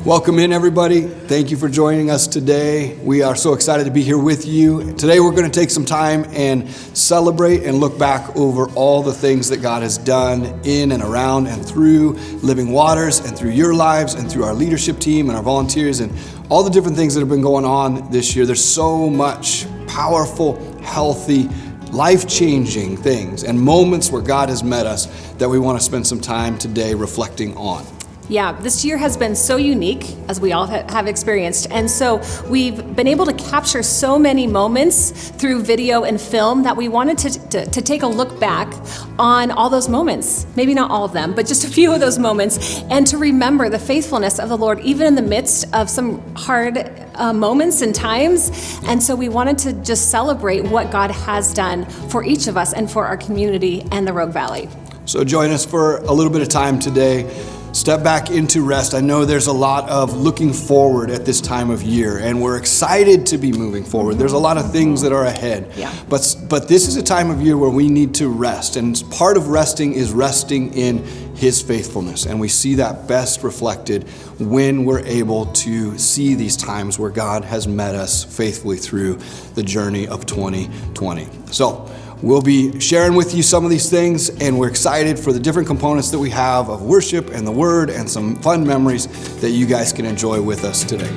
Welcome in, everybody. Thank you for joining us today. We are so excited to be here with you. Today we're going to take some time and celebrate and look back over all the things that God has done in and around and through Living Waters and through your lives and through our leadership team and our volunteers and all the different things that have been going on this year. There's so much powerful, healthy, life-changing things and moments where God has met us that we want to spend some time today reflecting on. Yeah, this year has been so unique, as we all have experienced. And so we've been able to capture so many moments through video and film that we wanted to take a look back on all those moments. Maybe not all of them, but just a few of those moments. And to remember the faithfulness of the Lord, even in the midst of some hard moments and times. And so we wanted to just celebrate what God has done for each of us and for our community and the Rogue Valley. So join us for a little bit of time today. Step back into rest. I know there's a lot of looking forward at this time of year, and we're excited to be moving forward. There's a lot of things that are ahead. Yeah. But this is a time of year where we need to rest, and part of resting is resting in His faithfulness, and we see that best reflected when we're able to see these times where God has met us faithfully through the journey of 2020. So we'll be sharing with you some of these things, and we're excited for the different components that we have of worship and the Word and some fun memories that you guys can enjoy with us today.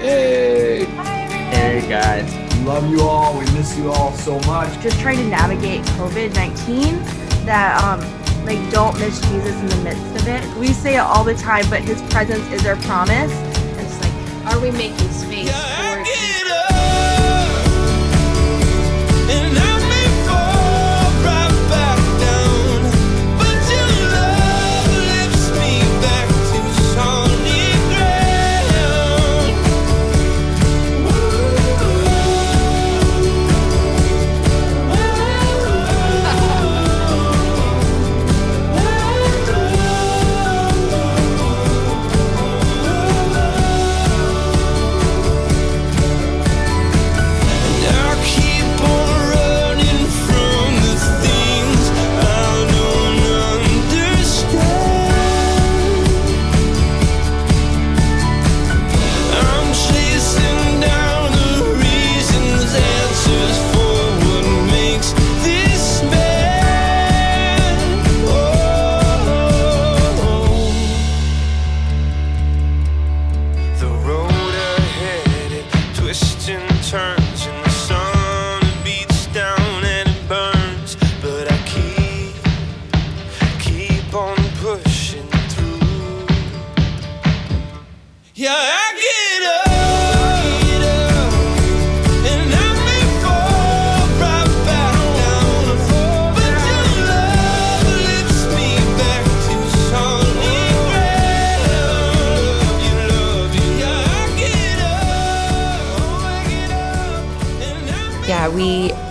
Hey guys. Love you all. We miss you all so much. Just trying to navigate COVID-19 that don't miss Jesus in the midst of it. We say it all the time, but His presence is our promise. It's like, are we making space for Jesus?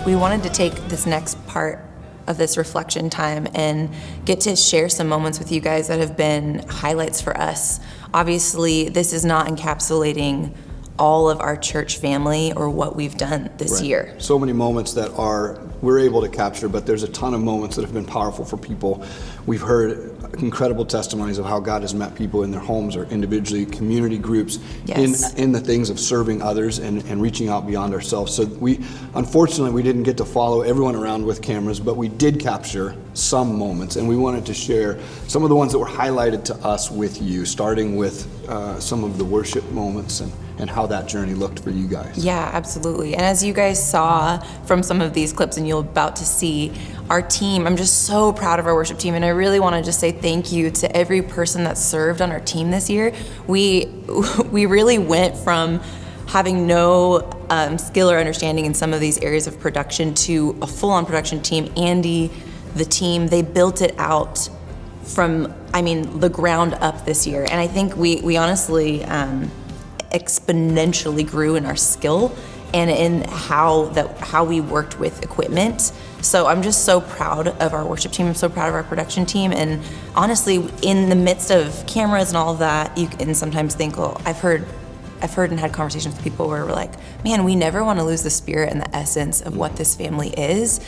We wanted to take this next part of this reflection time and get to share some moments with you guys that have been highlights for us. Obviously, this is not encapsulating all of our church family or what we've done this year. So many moments that we're able to capture, but there's a ton of moments that have been powerful for people. We've heard incredible testimonies of how God has met people in their homes or individually, community groups, Yes. in the things of serving others and reaching out beyond ourselves. So unfortunately, we didn't get to follow everyone around with cameras, but we did capture some moments, and we wanted to share some of the ones that were highlighted to us with you, starting with some of the worship moments and how that journey looked for you guys. Yeah, absolutely. And as you guys saw from some of these clips and you're about to see, our team, I'm just so proud of our worship team, and I really want to just say thank you to every person that served on our team this year. We really went from having no skill or understanding in some of these areas of production to a full-on production team. Andy, the team, they built it out from, the ground up this year. And I think we honestly exponentially grew in our skill and in how we worked with equipment. So I'm just so proud of our worship team. I'm so proud of our production team. And honestly, in the midst of cameras and all of that, you can sometimes think, well, I've heard and had conversations with people where we're like, man, we never want to lose the spirit and the essence of what this family is.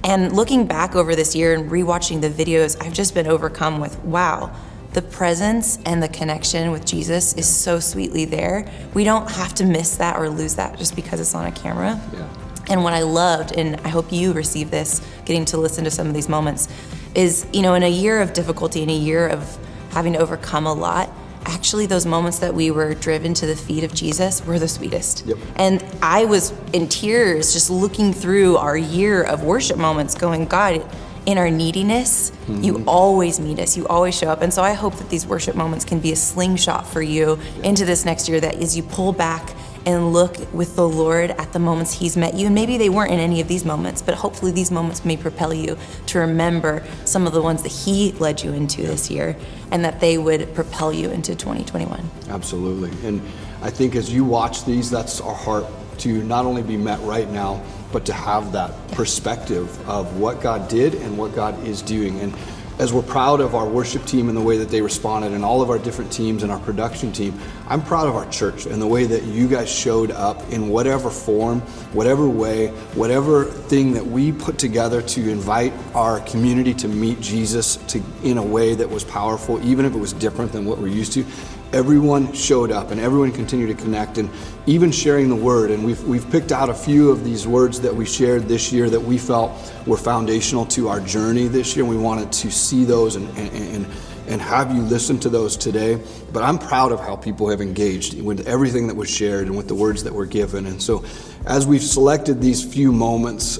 And looking back over this year and rewatching the videos, I've just been overcome with, wow, the presence and the connection with Jesus is so sweetly there. We don't have to miss that or lose that just because it's on a camera. Yeah. And what I loved, and I hope you receive this, getting to listen to some of these moments, is, in a year of difficulty, in a year of having to overcome a lot, actually those moments that we were driven to the feet of Jesus were the sweetest. Yep. And I was in tears just looking through our year of worship moments going, God, in our neediness, you always meet us, you always show up. And so I hope that these worship moments can be a slingshot for you into this next year, that as you pull back and look with the Lord at the moments he's met you, and maybe they weren't in any of these moments, but hopefully these moments may propel you to remember some of the ones that he led you into this year, and that they would propel you into 2021. Absolutely. And I think as you watch these, that's our heart, to not only be met right now, but to have that perspective of what God did and what God is doing. And as we're proud of our worship team and the way that they responded, and all of our different teams and our production team, I'm proud of our church and the way that you guys showed up in whatever form, whatever way, whatever thing that we put together to invite our community to meet Jesus in a way that was powerful, even if it was different than what we're used to. Everyone showed up and everyone continued to connect, and even sharing the word. And we've picked out a few of these words that we shared this year that we felt were foundational to our journey this year. And we wanted to see those and have you listen to those today. But I'm proud of how people have engaged with everything that was shared and with the words that were given. And so as we've selected these few moments,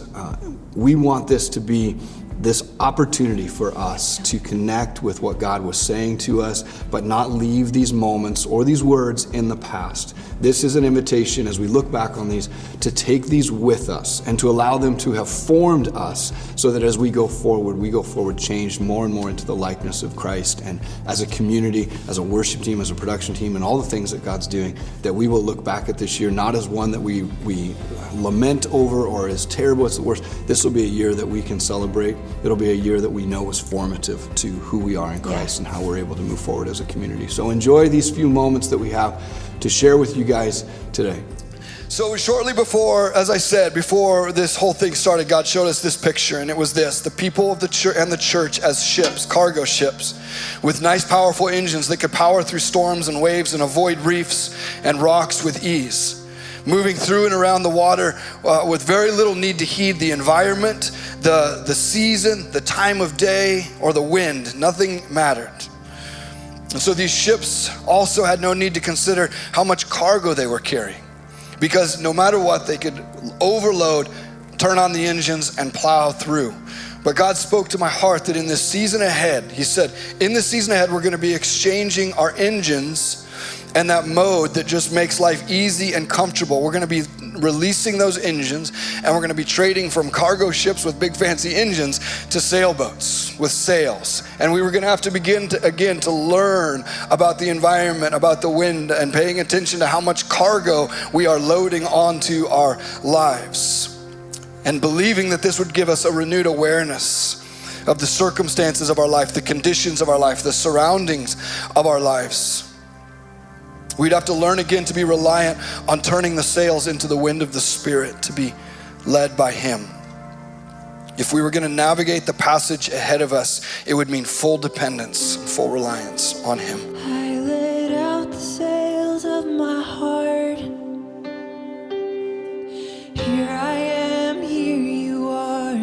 we want this to be this opportunity for us to connect with what God was saying to us, but not leave these moments or these words in the past. This is an invitation, as we look back on these, to take these with us and to allow them to have formed us, so that as we go forward changed more and more into the likeness of Christ. And as a community, as a worship team, as a production team, and all the things that God's doing, that we will look back at this year not as one that we lament over or as terrible, it's the worst. This will be a year that we can celebrate. It'll be a year that we know was formative to who we are in Christ and how we're able to move forward as a community. So enjoy these few moments that we have to share with you guys today. So shortly before, as I said, before this whole thing started, God showed us this picture, and it was this: the people of the church and the church as ships, cargo ships, with nice powerful engines that could power through storms and waves and avoid reefs and rocks with ease, moving through and around the water with very little need to heed the environment, the season, the time of day, or the wind. Nothing mattered. And so these ships also had no need to consider how much cargo they were carrying, because no matter what, they could overload, turn on the engines, and plow through. But God spoke to my heart that in this season ahead, he said, in this season ahead, we're going to be exchanging our engines and that mode that just makes life easy and comfortable. We're going to be releasing those engines, and we're going to be trading from cargo ships with big fancy engines to sailboats with sails. And we were going to have to begin to learn about the environment, about the wind, and paying attention to how much cargo we are loading onto our lives. And believing that this would give us a renewed awareness of the circumstances of our life, the conditions of our life, the surroundings of our lives. We'd have to learn again to be reliant on turning the sails into the wind of the Spirit, to be led by Him. If we were going to navigate the passage ahead of us, it would mean full dependence, full reliance on Him. I let out the sails of my heart. Here I am, here you are.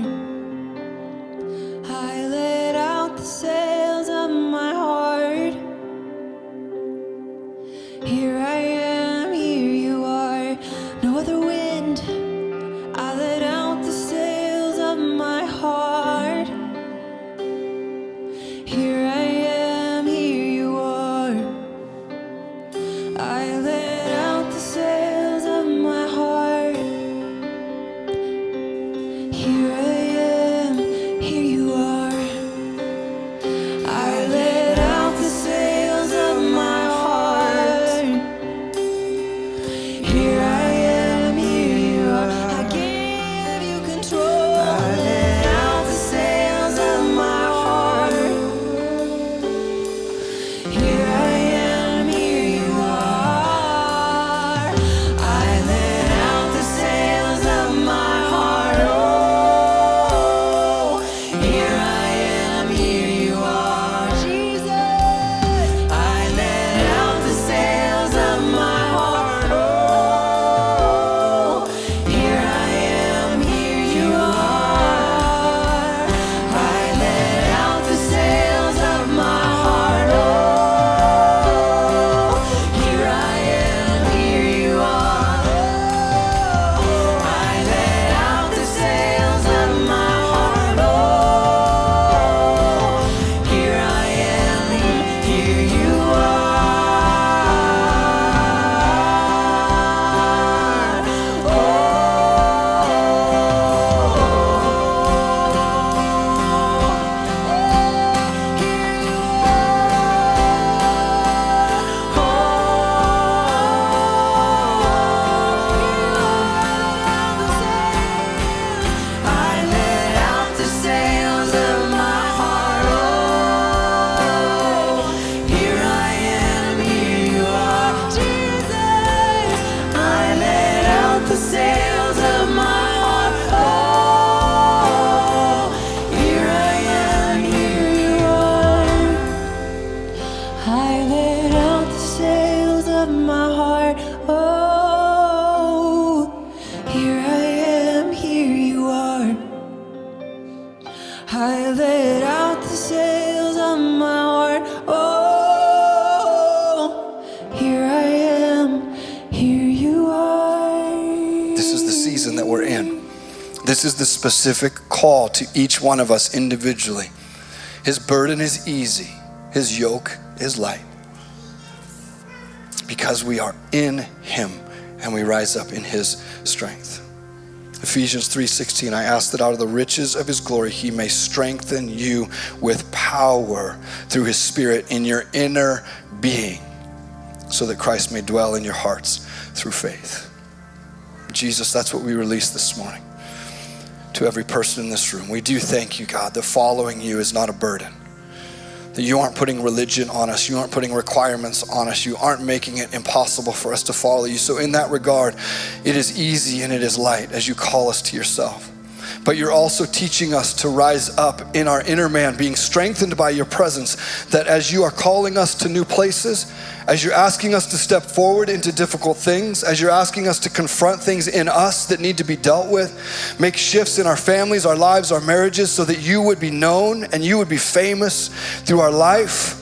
I let out the sails of my heart. Here I am, here you are. No other wind. I let out the sails of my heart. Here I am, here you are. I let out the season that we're in. This is the specific call to each one of us individually. His burden is easy. His yoke is light. Because we are in him and we rise up in his strength. Ephesians 3:16, I ask that out of the riches of his glory, he may strengthen you with power through his Spirit in your inner being, so that Christ may dwell in your hearts through faith. Jesus, that's what we release this morning to every person in this room. We do thank you, God, that following you is not a burden. That you aren't putting religion on us. You aren't putting requirements on us. You aren't making it impossible for us to follow you. So in that regard, it is easy and it is light as you call us to yourself. But you're also teaching us to rise up in our inner man, being strengthened by your presence, that as you are calling us to new places, as you're asking us to step forward into difficult things, as you're asking us to confront things in us that need to be dealt with, make shifts in our families, our lives, our marriages, so that you would be known and you would be famous through our life,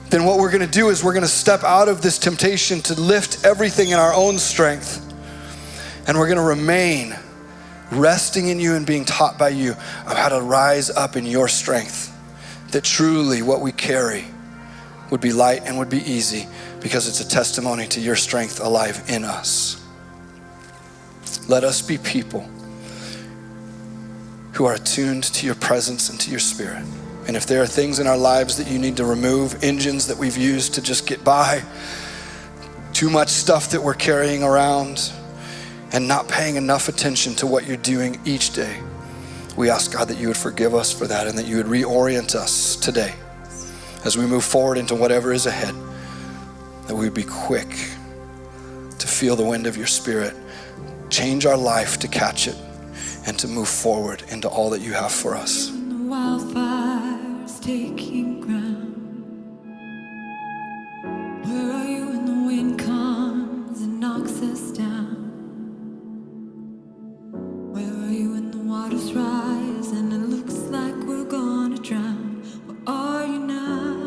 then what we're gonna do is we're gonna step out of this temptation to lift everything in our own strength, and we're gonna remain resting in you and being taught by you of how to rise up in your strength, that truly what we carry would be light and would be easy because it's a testimony to your strength alive in us. Let us be people who are attuned to your presence and to your Spirit. And if there are things in our lives that you need to remove, engines that we've used to just get by, too much stuff that we're carrying around, and not paying enough attention to what you're doing each day, we ask, God, that you would forgive us for that and that you would reorient us today as we move forward into whatever is ahead, that we would be quick to feel the wind of your Spirit, change our life to catch it, and to move forward into all that you have for us. When the wildfires taking ground, where are you when the wind comes and knocks us down? Where are you when the waters rise and it looks like we're gonna drown? Where are you now?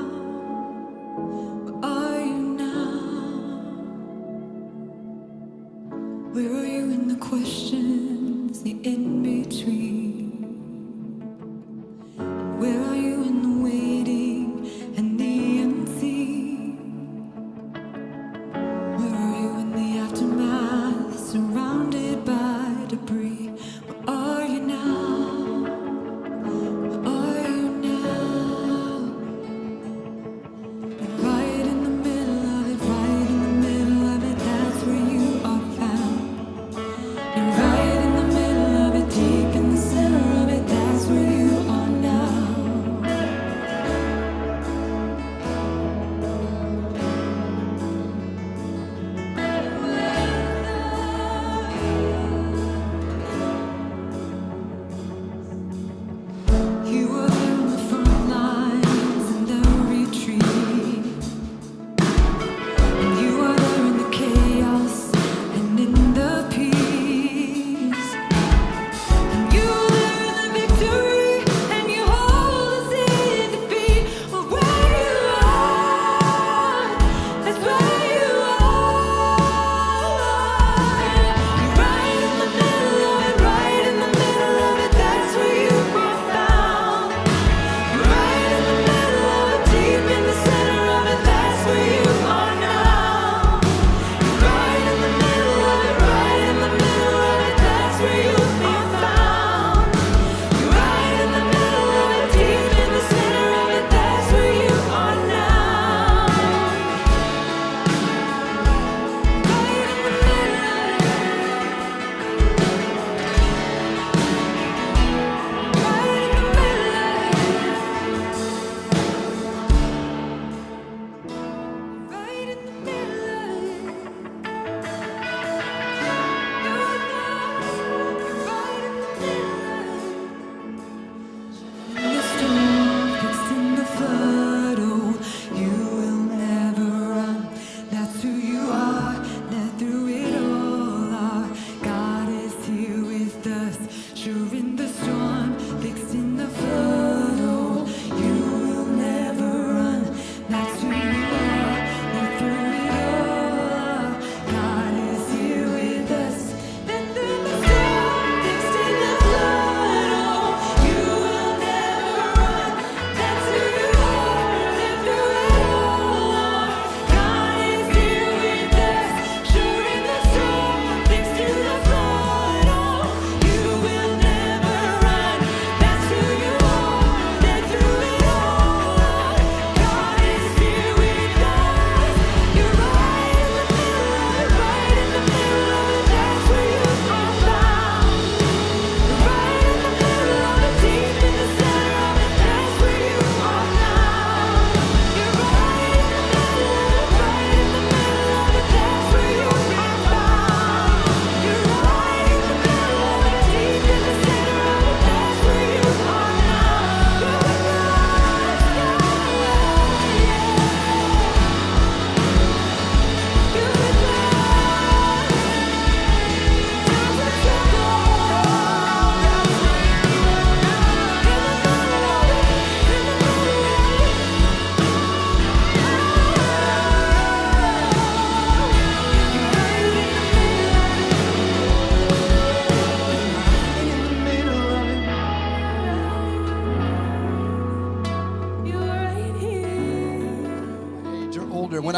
Where are you now? Where are you in the questions, the in-between? Where are you in the waiting and the unseen? Where are you in the aftermath, surrounded by debris? Where are you now? Where are you now? Right in the middle of it, right in the middle of it, that's where you are found. You're right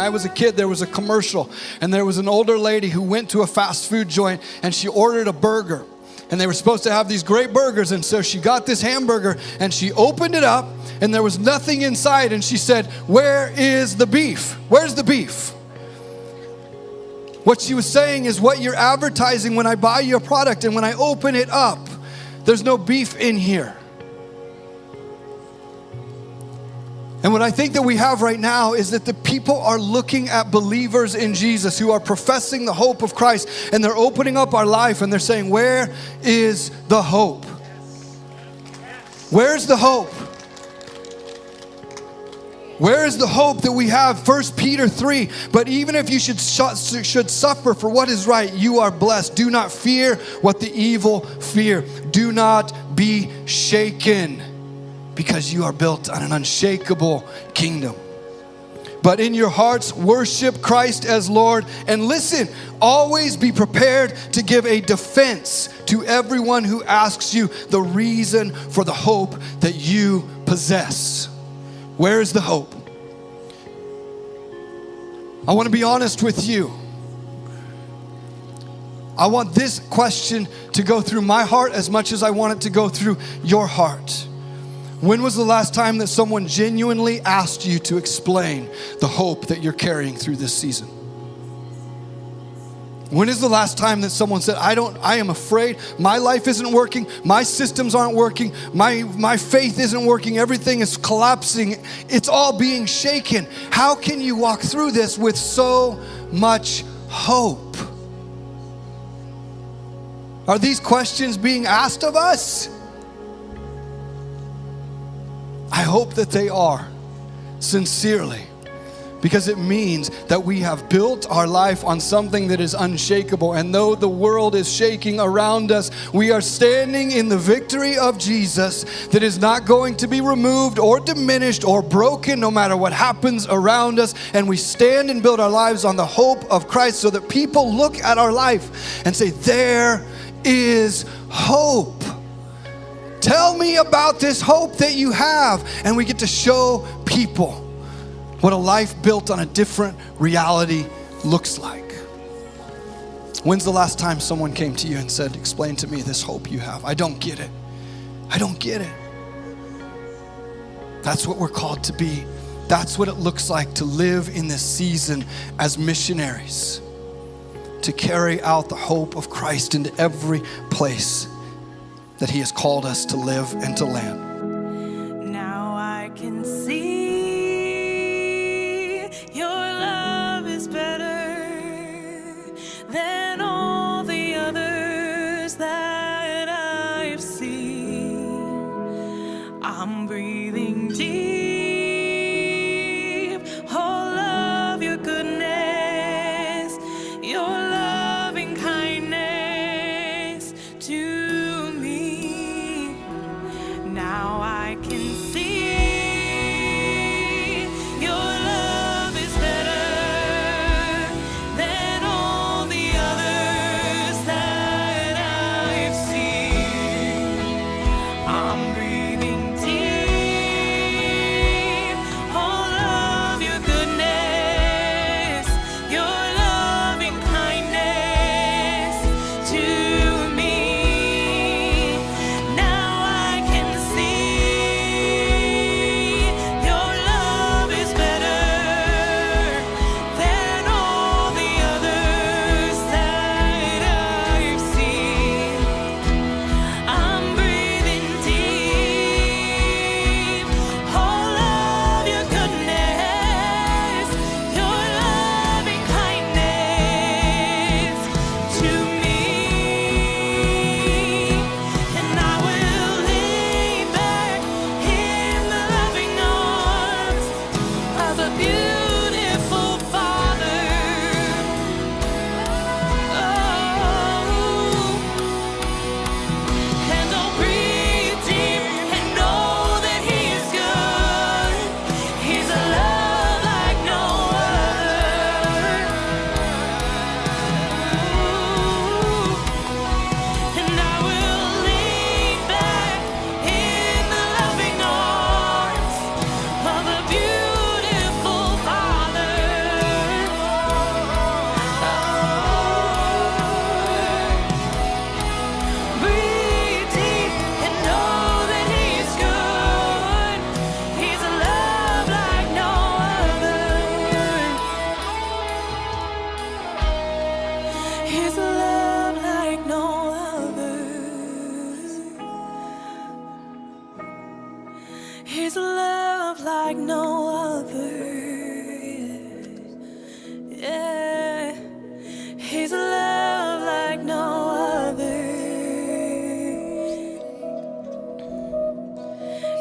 I was a kid, there was a commercial, and there was an older lady who went to a fast food joint and she ordered a burger. And they were supposed to have these great burgers, and so she got this hamburger and she opened it up and there was nothing inside, and she said, "Where is the beef? Where's the beef?" What she was saying is, what you're advertising when I buy your product and when I open it up, there's no beef in here. And what I think that we have right now is that the people are looking at believers in Jesus who are professing the hope of Christ, and they're opening up our life and they're saying, where is the hope? Where's the hope? Where is the hope that we have? 1 Peter 3, but even if you should suffer for what is right, you are blessed. Do not fear what the evil fear. Do not be shaken, because you are built on an unshakable kingdom. But in your hearts, worship Christ as Lord. And listen, always be prepared to give a defense to everyone who asks you the reason for the hope that you possess. Where is the hope? I want to be honest with you. I want this question to go through my heart as much as I want it to go through your heart. When was the last time that someone genuinely asked you to explain the hope that you're carrying through this season? When is the last time that someone said, I am afraid, my life isn't working, my systems aren't working, my faith isn't working, everything is collapsing, it's all being shaken. How can you walk through this with so much hope? Are these questions being asked of us? I hope that they are, sincerely. Because it means that we have built our life on something that is unshakable. And though the world is shaking around us, we are standing in the victory of Jesus that is not going to be removed or diminished or broken no matter what happens around us. And we stand and build our lives on the hope of Christ so that people look at our life and say, there is hope. Tell me about this hope that you have. And we get to show people what a life built on a different reality looks like. When's the last time someone came to you and said, explain to me this hope you have? I don't get it. I don't get it. That's what we're called to be. That's what it looks like to live in this season as missionaries, to carry out the hope of Christ into every place that He has called us to live and to land. Now I can see your love is better than all the others that I've seen. I'm breathing deep, all of your goodness, your loving kindness to me. Now His love like no other. His love like no other. Yeah. His love like no other.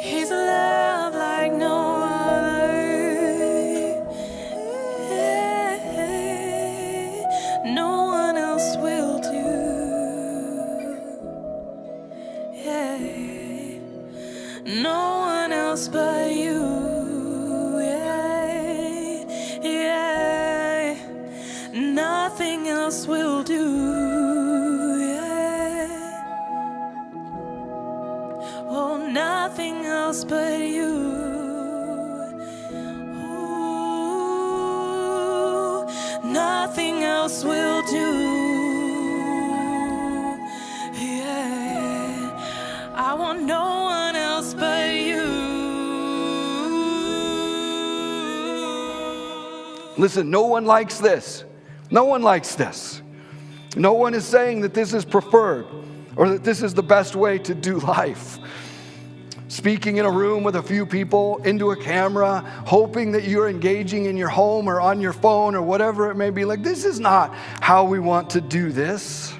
His love like no other. Yeah. No one else will do. Yeah. No one else but you. Yeah. Yeah. Nothing else will do. Yeah. Oh, nothing else but you. Ooh, nothing else will do. Yeah. I want no one else but you. Listen, no one likes this. No one likes this. No one is saying that this is preferred or that this is the best way to do life. Speaking in a room with a few people into a camera, hoping that you're engaging in your home or on your phone or whatever it may be. Like, this is not how we want to do this.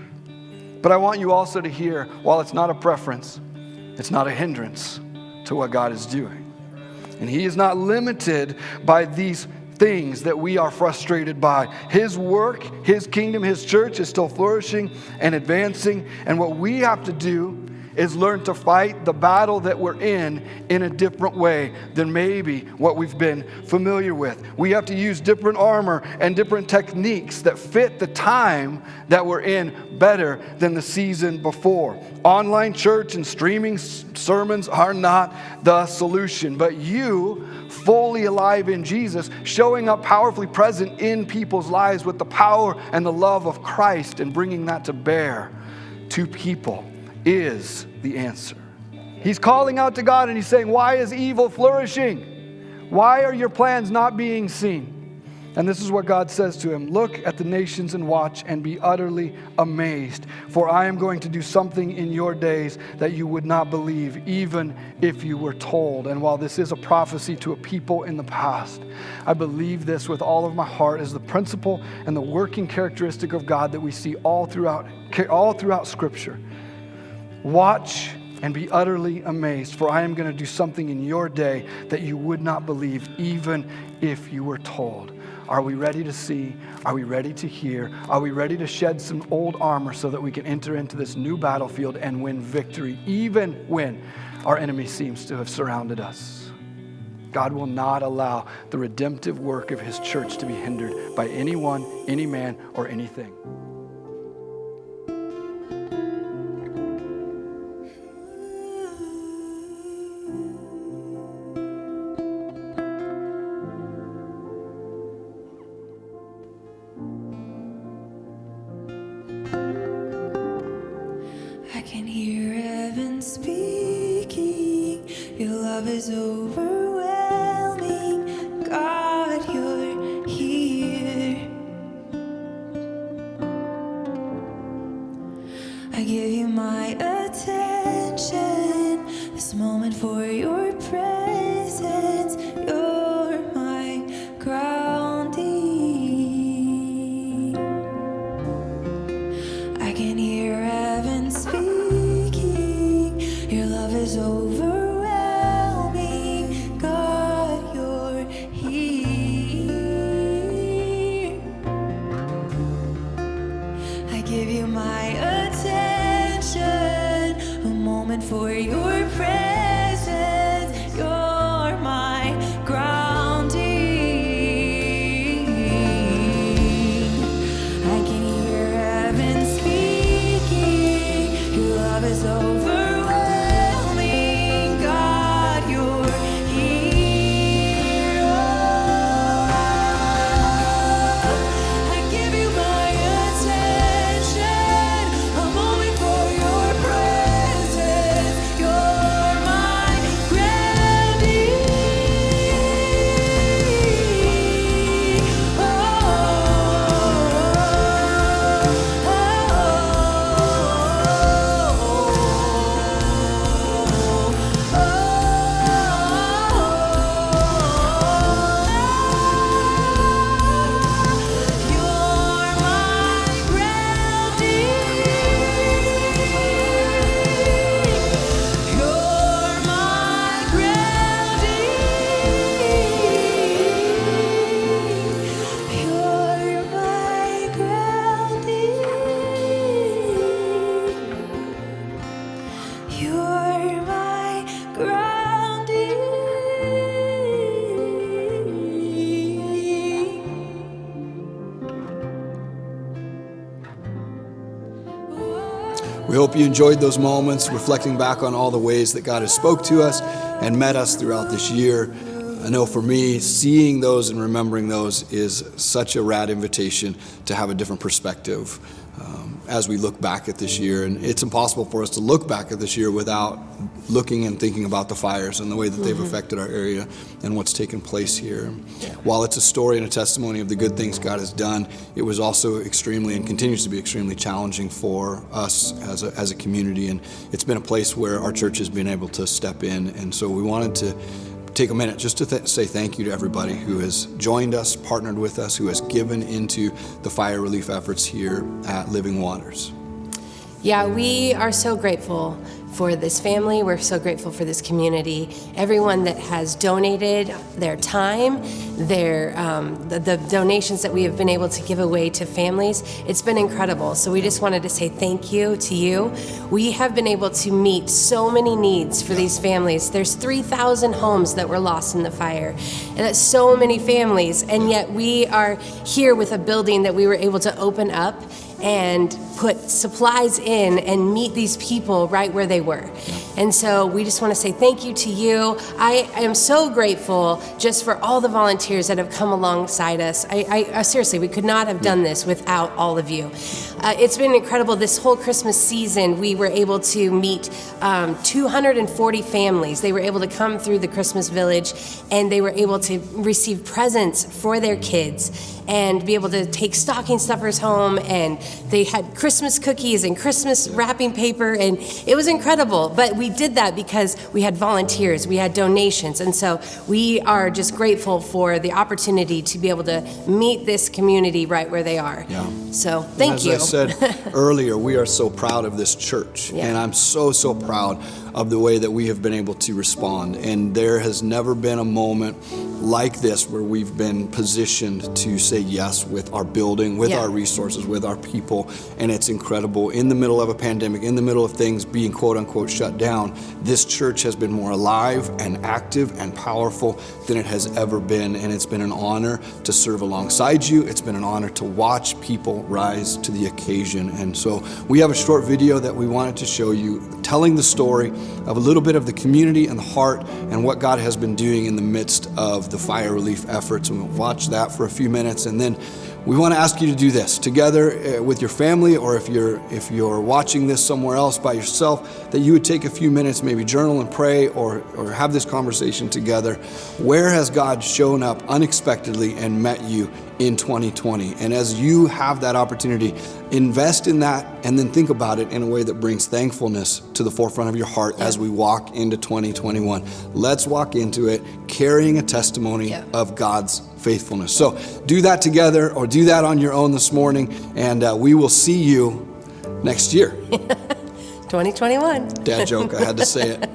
But I want you also to hear, while it's not a preference, it's not a hindrance to what God is doing. And He is not limited by these things that we are frustrated by. His work, His kingdom, His church is still flourishing and advancing. And what we have to do is learn to fight the battle that we're in a different way than maybe what we've been familiar with. We have to use different armor and different techniques that fit the time that we're in better than the season before. Online church and streaming sermons are not the solution, but you, fully alive in Jesus, showing up powerfully present in people's lives with the power and the love of Christ and bringing that to bear to people is the answer. He's calling out to God and He's saying, why is evil flourishing? Why are your plans not being seen? And this is what God says to him: look at the nations and watch and be utterly amazed, for I am going to do something in your days that you would not believe, even if you were told. And while this is a prophecy to a people in the past, I believe this with all of my heart as the principle and the working characteristic of God that we see all throughout Scripture. Watch and be utterly amazed, for I am going to do something in your day that you would not believe, even if you were told. Are we ready to see? Are we ready to hear? Are we ready to shed some old armor so that we can enter into this new battlefield and win victory, even when our enemy seems to have surrounded us? God will not allow the redemptive work of His church to be hindered by anyone, any man, or anything. I can hear heaven speaking. Your love is overwhelming. God, you're here. I give you my attention. This moment for your presence. You're my grounding. I can hear heaven speaking. Your love is overwhelming. God, you're here. I give you my attention. A moment for your presence. You're my grounding. I can hear heaven speaking. Your love is overwhelming. God, you're here. I give you my attention. A moment for your presence. You're We hope you enjoyed those moments, reflecting back on all the ways that God has spoke to us and met us throughout this year. I know for me, seeing those and remembering those is such a rad invitation to have a different perspective as we look back at this year. And it's impossible for us to look back at this year without looking and thinking about the fires and the way that they've affected our area and what's taken place here. While it's a story and a testimony of the good things God has done, it was also extremely and continues to be extremely challenging for us as a community. And it's been a place where our church has been able to step in. And so we wanted to take a minute just to say thank you to everybody who has joined us, partnered with us, who has given into the fire relief efforts here at Living Waters. Yeah, we are so grateful for this family. We're so grateful for this community. Everyone that has donated their time, the donations that we have been able to give away to families, it's been incredible. So we just wanted to say thank you to you. We have been able to meet so many needs for these families. There's 3,000 homes that were lost in the fire, and that's so many families. And yet we are here with a building that we were able to open up and put supplies in and meet these people right where they were. And so we just want to say thank you to you. I am so grateful just for all the volunteers that have come alongside us. I seriously, we could not have done this without all of you. It's been incredible. This whole Christmas season, we were able to meet 240 families. They were able to come through the Christmas Village, and they were able to receive presents for their kids and be able to take stocking stuffers home, and they had Christmas cookies and Christmas wrapping paper, and it was incredible. But we did that because we had volunteers, we had donations, and so we are just grateful for the opportunity to be able to meet this community right where they are. Yeah. So thank you. As I said earlier, we are so proud of this church, and I'm so proud of the way that we have been able to respond. And there has never been a moment like this where we've been positioned to say yes with our building, with our resources, with our people. And it's incredible. In the middle of a pandemic, in the middle of things being quote unquote shut down, this church has been more alive and active and powerful than it has ever been. And it's been an honor to serve alongside you. It's been an honor to watch people rise to the occasion. And so we have a short video that we wanted to show you, telling the story of a little bit of the community and the heart and what God has been doing in the midst of the fire relief efforts. And we'll watch that for a few minutes, and then we want to ask you to do this together with your family, or if you're watching this somewhere else by yourself, that you would take a few minutes, maybe journal and pray, or have this conversation together. Where has God shown up unexpectedly and met you in 2020? And as you have that opportunity, invest in that and then think about it in a way that brings thankfulness to the forefront of your heart as we walk into 2021. Let's walk into it carrying a testimony of God's faithfulness. So do that together, or do that on your own this morning, and we will see you next year. 2021. Dad joke, I had to say it.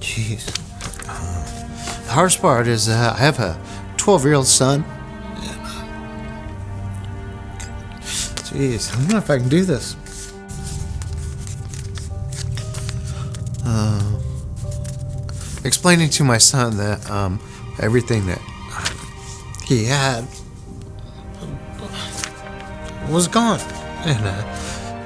Jeez. The hardest part is I have a 12-year-old son. Jeez, I don't know if I can do this. Explaining to my son that everything that he had was gone. And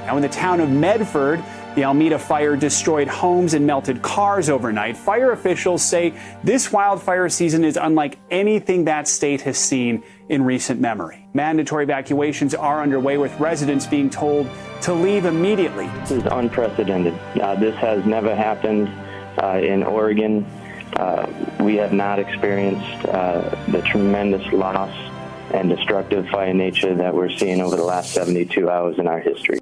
now in the town of Medford, the Almeda fire destroyed homes and melted cars overnight. Fire officials say this wildfire season is unlike anything that state has seen in recent memory. Mandatory evacuations are underway, with residents being told to leave immediately. This is unprecedented. This has never happened in Oregon. We have not experienced the tremendous loss and destructive fire nature that we're seeing over the last 72 hours in our history.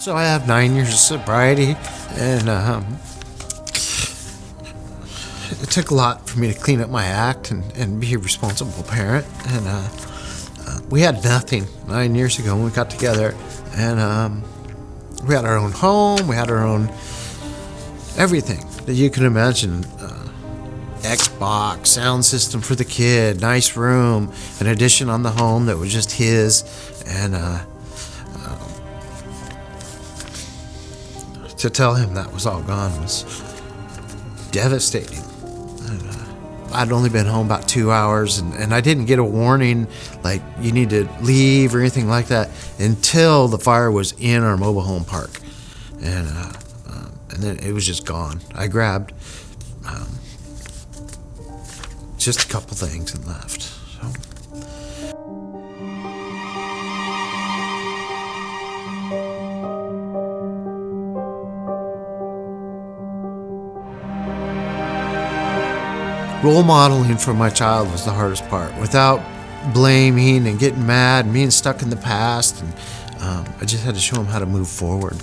so I have 9 years of sobriety, and it took a lot for me to clean up my act and be a responsible parent. And we had nothing 9 years ago when we got together, and we had our own home, we had our own everything that you can imagine. Xbox, sound system for the kid, nice room, an addition on the home that was just his, and to tell him that was all gone was devastating. I'd only been home about 2 hours, and I didn't get a warning like you need to leave or anything like that until the fire was in our mobile home park, and then it was just gone. I grabbed just a couple things and left. So. Role modeling for my child was the hardest part. Without blaming and getting mad and being stuck in the past, and I just had to show him how to move forward.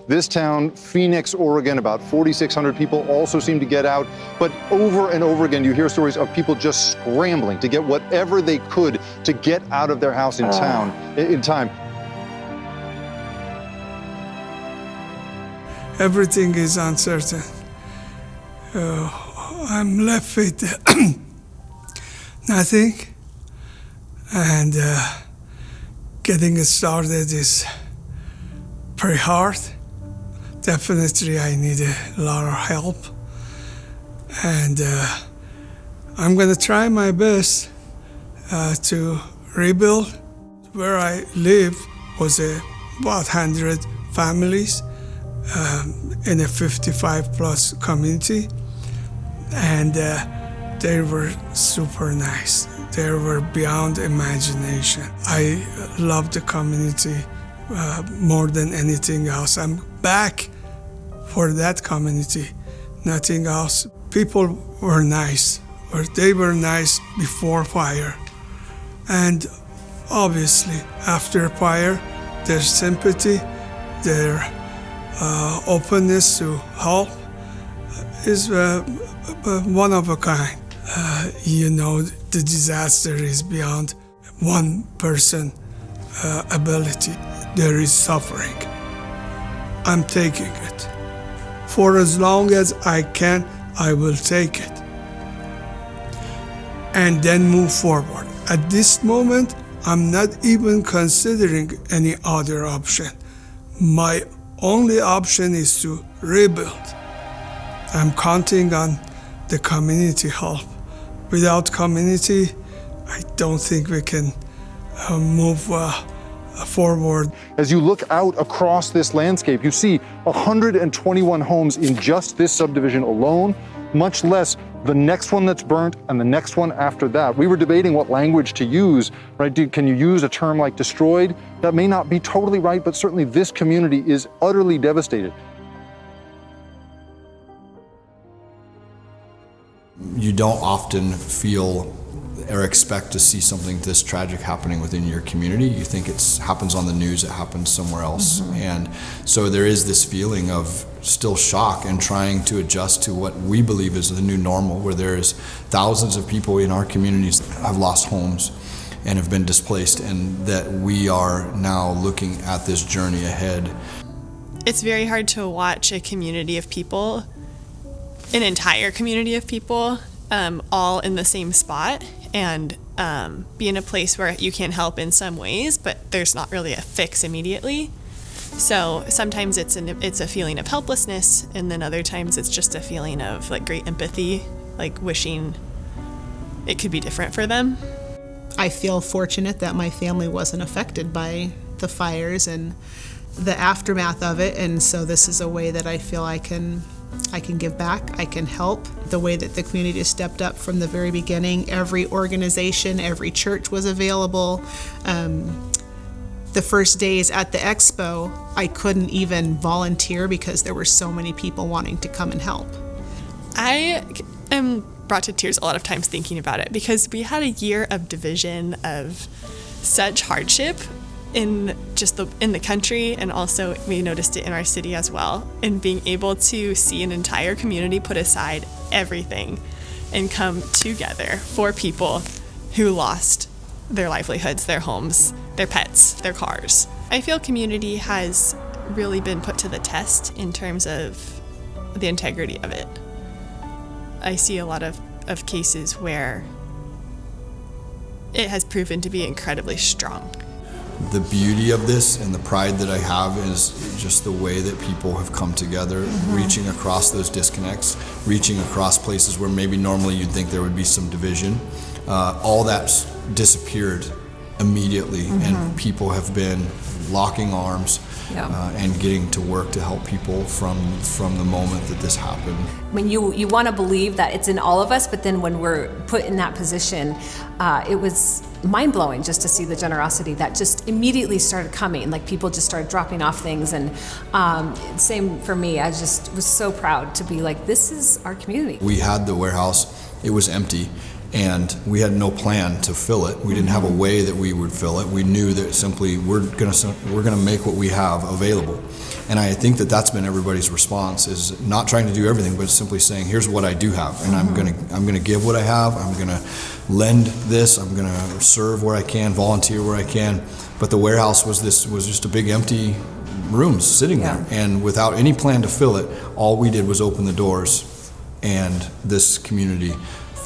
This town, Phoenix, Oregon, about 4,600 people also seem to get out. But over and over again, you hear stories of people just scrambling to get whatever they could to get out of their house in time. Everything is uncertain. I'm left with nothing, and getting it started is pretty hard. Definitely I need a lot of help, and I'm gonna try my best to rebuild. Where I live was about 100 families in a 55+ community, and they were super nice. They were beyond imagination. I love the community more than anything else. I'm back for that community, nothing else. People were nice, or they were nice before fire. And obviously after fire, their sympathy, their openness to help is one of a kind. The disaster is beyond one person ability. There is suffering. I'm taking it. For as long as I can, I will take it. And then move forward. At this moment, I'm not even considering any other option. My only option is to rebuild. I'm counting on the community help. Without community, I don't think we can move forward. As you look out across this landscape, you see 121 homes in just this subdivision alone, much less the next one that's burnt and the next one after that. We were debating what language to use, right? Can you use a term like destroyed? That may not be totally right, but certainly this community is utterly devastated. You don't often feel or expect to see something this tragic happening within your community. You think it happens on the news, it happens somewhere else. Mm-hmm. And so there is this feeling of still shock and trying to adjust to what we believe is the new normal, where there's thousands of people in our communities that have lost homes and have been displaced, and that we are now looking at this journey ahead. It's very hard to watch a community of people, an entire community of people, all in the same spot, and be in a place where you can help in some ways, but there's not really a fix immediately. So sometimes it's a feeling of helplessness, and then other times it's just a feeling of like great empathy, like wishing it could be different for them. I feel fortunate that my family wasn't affected by the fires and the aftermath of it, and so this is a way that I feel I can give back, I can help. The way that the community has stepped up from the very beginning, every organization, every church was available. The first days at the expo, I couldn't even volunteer because there were so many people wanting to come and help. I am brought to tears a lot of times thinking about it, because we had a year of division, of such hardship in the country, and also we noticed it in our city as well. And being able to see an entire community put aside everything and come together for people who lost their livelihoods, their homes, their pets, their cars. I feel community has really been put to the test in terms of the integrity of it. I see a lot of cases where it has proven to be incredibly strong. the beauty of this and the pride that I have is just the way that people have come together, reaching across those disconnects, reaching across places where maybe normally you'd think there would be some division. All that's disappeared immediately, and people have been locking arms and getting to work to help people from the moment that this happened. When you want to believe that it's in all of us, but then when we're put in that position, it was mind-blowing just to see the generosity that just immediately started coming. Like, people just started dropping off things, and same for me. I just was so proud to be like, this is our community. We had the warehouse, it was empty, and we had no plan to fill it. We didn't have a way that we would fill it. We knew that simply we're gonna make what we have available. And I think that that's been everybody's response, is not trying to do everything, but simply saying, here's what I do have, and I'm gonna give what I have. I'm gonna lend this. I'm gonna serve where I can, volunteer where I can. But the warehouse was just a big empty room sitting there, and without any plan to fill it, all we did was open the doors, and this community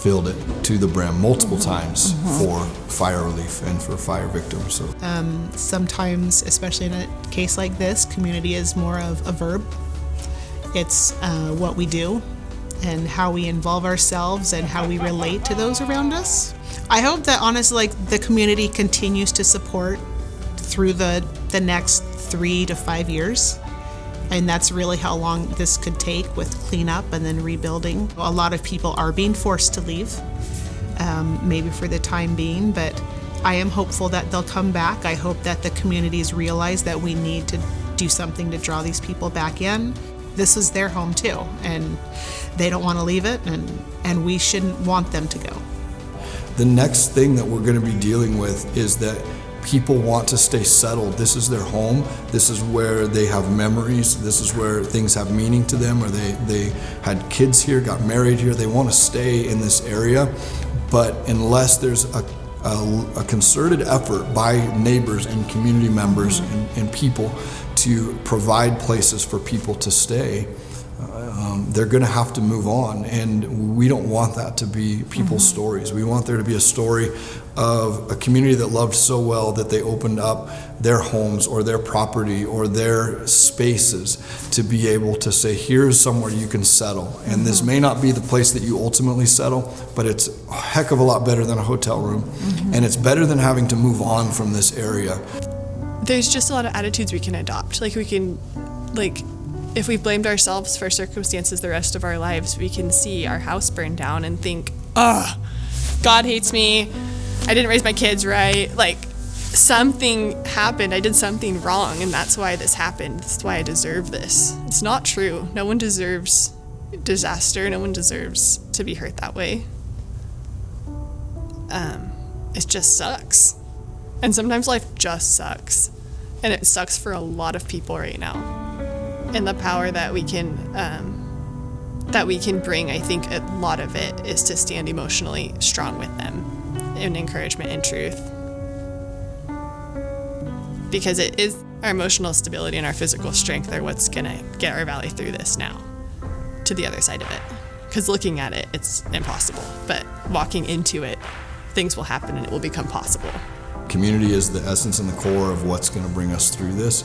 filled it to the brim multiple times for fire relief and for fire victims. So Sometimes, especially in a case like this, community is more of a verb. It's what we do and how we involve ourselves and how we relate to those around us. I hope that, honestly, like, the community continues to support through the next 3 to 5 years. And that's really how long this could take with cleanup and then rebuilding. A lot of people are being forced to leave, maybe for the time being, but I am hopeful that they'll come back. I hope that the communities realize that we need to do something to draw these people back in. This is their home too, and they don't want to leave it, and we shouldn't want them to go. the next thing that we're going to be dealing with is that people want to stay settled. This is their home. This is where they have memories. This is where things have meaning to them, or they had kids here, got married here. They want to stay in this area. But unless there's a concerted effort by neighbors and community members and people to provide places for people to stay, they're going to have to move on. And we don't want that to be people's stories. We want there to be a story of a community that loved so well that they opened up their homes or their property or their spaces to be able to say, here's somewhere you can settle. And this may not be the place that you ultimately settle, but it's a heck of a lot better than a hotel room. And it's better than having to move on from this area. There's just a lot of attitudes we can adopt. Like, we can, if we blamed ourselves for circumstances the rest of our lives, we can see our house burn down and think, God hates me. I didn't raise my kids right. Something happened. I did something wrong, and that's why this happened. That's why I deserve this. It's not true. No one deserves disaster. No one deserves to be hurt that way. It just sucks. And sometimes life just sucks. And it sucks for a lot of people right now. And the power that we can bring, I think a lot of it is to stand emotionally strong with them in encouragement and truth. Because it is our emotional stability and our physical strength are what's gonna get our valley through this now, to the other side of it. Because looking at it, it's impossible. But walking into it, things will happen and it will become possible. Community is the essence and the core of what's going to bring us through this.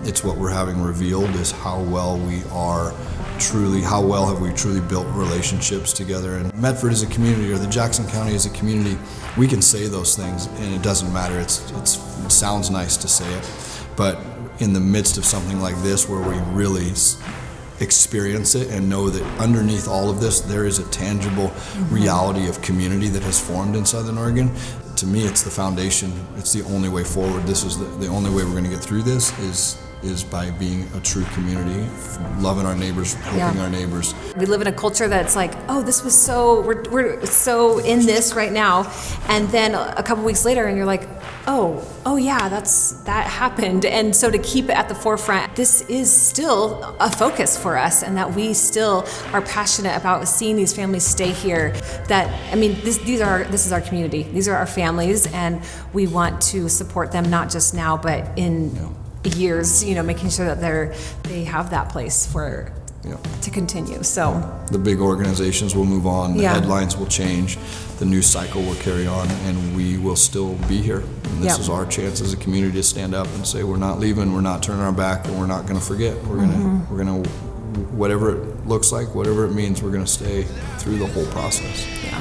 It's what we're having revealed is how well have we truly built relationships together. And Medford is a community, or the Jackson County is a community. We can say those things and it doesn't matter. It sounds nice to say it. But in the midst of something like this, where we really experience it and know that underneath all of this, there is a tangible reality of community that has formed in Southern Oregon. To me, it's the foundation. It's the only way forward. This is the only way we're going to get through this is by being a true community, loving our neighbors, helping our neighbors. We live in a culture that's like, oh, this was we're so in this right now. And then a couple weeks later and you're like, oh yeah, that happened. And so to keep it at the forefront, this is still a focus for us, and that we still are passionate about seeing these families stay here. This is our community. These are our families, and we want to support them not just now, but in years, making sure that they have that place for to continue. So the big organizations will move on, the Yeah. headlines will change, the news cycle will carry on, and we will still be here. And this Yep. is our chance as a community to stand up and say, we're not leaving, we're not turning our back, and we're not going to forget. We're gonna, whatever it looks like, whatever it means, we're going to stay through the whole process. yeah.